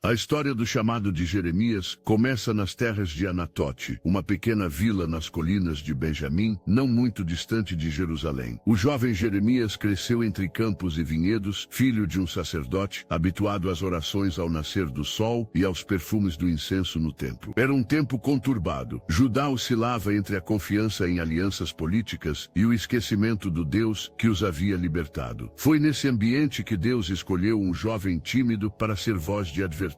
A história do chamado de Jeremias começa nas terras de Anatote, uma pequena vila nas colinas de Benjamim, não muito distante de Jerusalém. O jovem Jeremias cresceu entre campos e vinhedos, filho de um sacerdote, habituado às orações ao nascer do sol e aos perfumes do incenso no templo. Era um tempo conturbado. Judá oscilava entre a confiança em alianças políticas e o esquecimento do Deus que os havia libertado. Foi nesse ambiente que Deus escolheu um jovem tímido para ser voz de advertência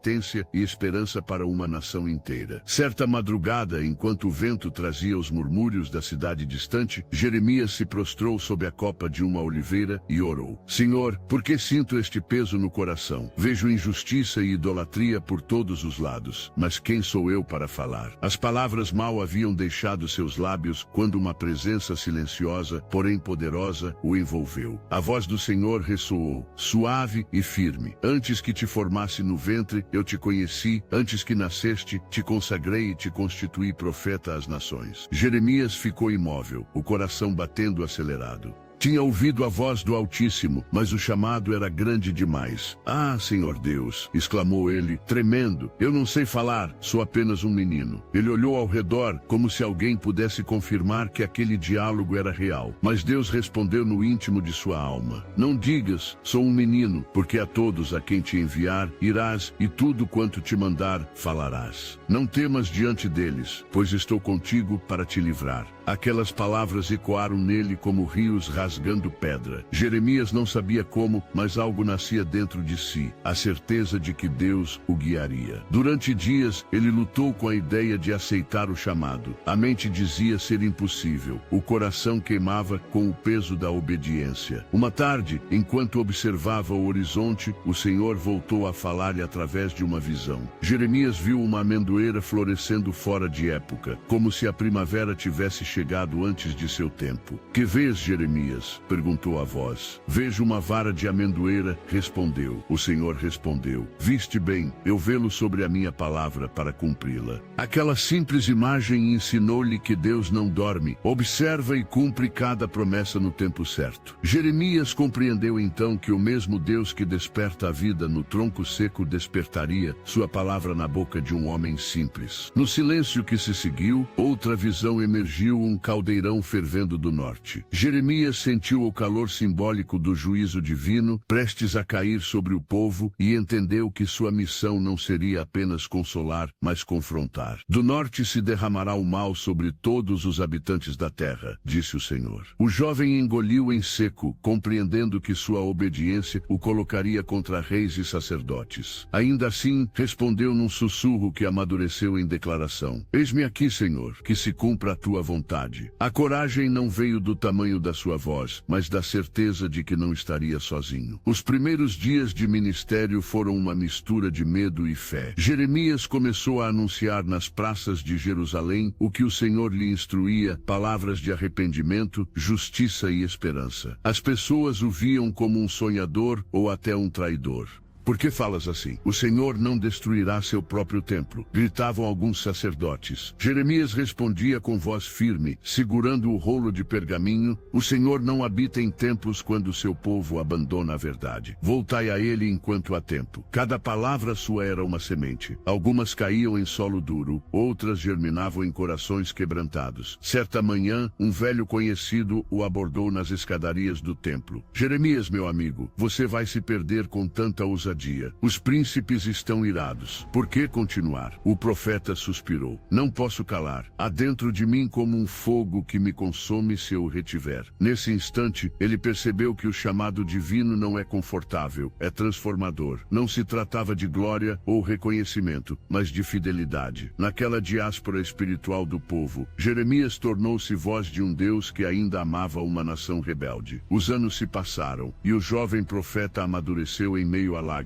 e esperança para uma nação inteira. Certa madrugada, enquanto o vento trazia os murmúrios da cidade distante, Jeremias se prostrou sob a copa de uma oliveira e orou: Senhor, por que sinto este peso no coração? Vejo injustiça e idolatria por todos os lados, mas quem sou eu para falar? As palavras mal haviam deixado seus lábios quando uma presença silenciosa, porém poderosa, o envolveu. A voz do Senhor ressoou, suave e firme: Antes que te formasse no ventre, eu te conheci, antes que nasceste, te consagrei e te constituí profeta às nações. Jeremias ficou imóvel, o coração batendo acelerado. Tinha ouvido a voz do Altíssimo, mas o chamado era grande demais. Ah, Senhor Deus, exclamou ele, tremendo, eu não sei falar, sou apenas um menino. Ele olhou ao redor, como se alguém pudesse confirmar que aquele diálogo era real. Mas Deus respondeu no íntimo de sua alma: Não digas, sou um menino, porque a todos a quem te enviar, irás, e tudo quanto te mandar, falarás. Não temas diante deles, pois estou contigo para te livrar. Aquelas palavras ecoaram nele como rios rasgando pedra. Jeremias não sabia como, mas algo nascia dentro de si, a certeza de que Deus o guiaria. Durante dias, ele lutou com a ideia de aceitar o chamado. A mente dizia ser impossível. O coração queimava com o peso da obediência. Uma tarde, enquanto observava o horizonte, o Senhor voltou a falar-lhe através de uma visão. Jeremias viu uma amendoeira florescendo fora de época, como se a primavera tivesse chegado antes de seu tempo. Que vês, Jeremias? Perguntou a voz. Vejo uma vara de amendoeira, respondeu. O Senhor respondeu: Viste bem, eu vê-lo sobre a minha palavra para cumpri-la. Aquela simples imagem ensinou-lhe que Deus não dorme, observa e cumpre cada promessa no tempo certo. Jeremias compreendeu então que o mesmo Deus que desperta a vida no tronco seco despertaria sua palavra na boca de um homem simples. No silêncio que se seguiu, outra visão emergiu, um caldeirão fervendo do norte. Jeremias sentiu o calor simbólico do juízo divino, prestes a cair sobre o povo, e entendeu que sua missão não seria apenas consolar, mas confrontar. Do norte se derramará o mal sobre todos os habitantes da terra, disse o Senhor. O jovem engoliu em seco, compreendendo que sua obediência o colocaria contra reis e sacerdotes. Ainda assim, respondeu num sussurro que amadureceu em declaração: Eis-me aqui, Senhor, que se cumpra a tua vontade. A coragem não veio do tamanho da sua voz, mas da certeza de que não estaria sozinho. Os primeiros dias de ministério foram uma mistura de medo e fé. Jeremias começou a anunciar nas praças de Jerusalém o que o Senhor lhe instruía, palavras de arrependimento, justiça e esperança. As pessoas o viam como um sonhador ou até um traidor. Por que falas assim? O Senhor não destruirá seu próprio templo, gritavam alguns sacerdotes. Jeremias respondia com voz firme, segurando o rolo de pergaminho: O Senhor não habita em templos quando seu povo abandona a verdade. Voltai a ele enquanto há tempo. Cada palavra sua era uma semente. Algumas caíam em solo duro, outras germinavam em corações quebrantados. Certa manhã, um velho conhecido o abordou nas escadarias do templo. Jeremias, meu amigo, você vai se perder com tanta ousadia. Os príncipes estão irados. Por que continuar? O profeta suspirou. Não posso calar. Há dentro de mim como um fogo que me consome se eu o retiver. Nesse instante, ele percebeu que o chamado divino não é confortável, é transformador. Não se tratava de glória ou reconhecimento, mas de fidelidade. Naquela diáspora espiritual do povo, Jeremias tornou-se voz de um Deus que ainda amava uma nação rebelde. Os anos se passaram, e o jovem profeta amadureceu em meio a lágrimas.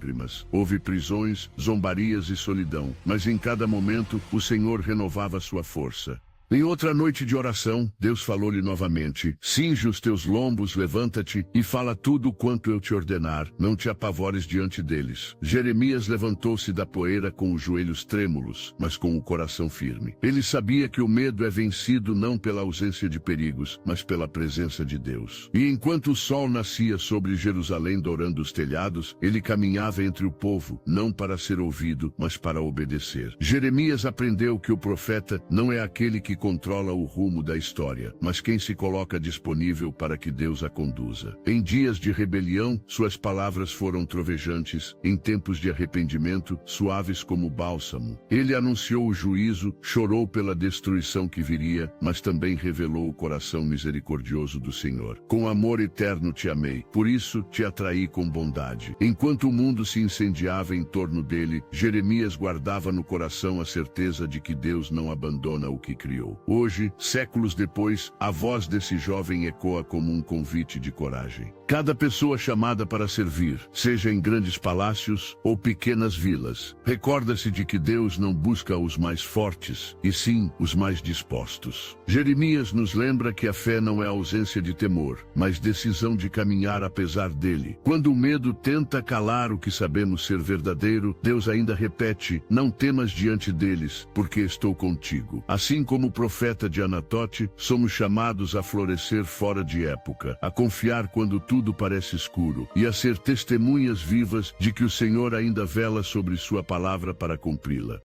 Houve prisões, zombarias e solidão, mas em cada momento o Senhor renovava sua força. Em outra noite de oração, Deus falou-lhe novamente: cinge os teus lombos, levanta-te e fala tudo quanto eu te ordenar, não te apavores diante deles. Jeremias levantou-se da poeira com os joelhos trêmulos, mas com o coração firme. Ele sabia que o medo é vencido não pela ausência de perigos, mas pela presença de Deus. E enquanto o sol nascia sobre Jerusalém dourando os telhados, ele caminhava entre o povo, não para ser ouvido, mas para obedecer. Jeremias aprendeu que o profeta não é aquele que controla o rumo da história, mas quem se coloca disponível para que Deus a conduza. Em dias de rebelião, suas palavras foram trovejantes, em tempos de arrependimento, suaves como bálsamo. Ele anunciou o juízo, chorou pela destruição que viria, mas também revelou o coração misericordioso do Senhor. Com amor eterno te amei, por isso te atraí com bondade. Enquanto o mundo se incendiava em torno dele, Jeremias guardava no coração a certeza de que Deus não abandona o que criou. Hoje, séculos depois, a voz desse jovem ecoa como um convite de coragem. Cada pessoa chamada para servir, seja em grandes palácios ou pequenas vilas, recorda-se de que Deus não busca os mais fortes, e sim os mais dispostos. Jeremias nos lembra que a fé não é ausência de temor, mas decisão de caminhar apesar dele. Quando o medo tenta calar o que sabemos ser verdadeiro, Deus ainda repete: não temas diante deles, porque estou contigo. Assim como o profeta de Anatote, somos chamados a florescer fora de época, a confiar quando tudo parece escuro, e a ser testemunhas vivas de que o Senhor ainda vela sobre sua palavra para cumpri-la.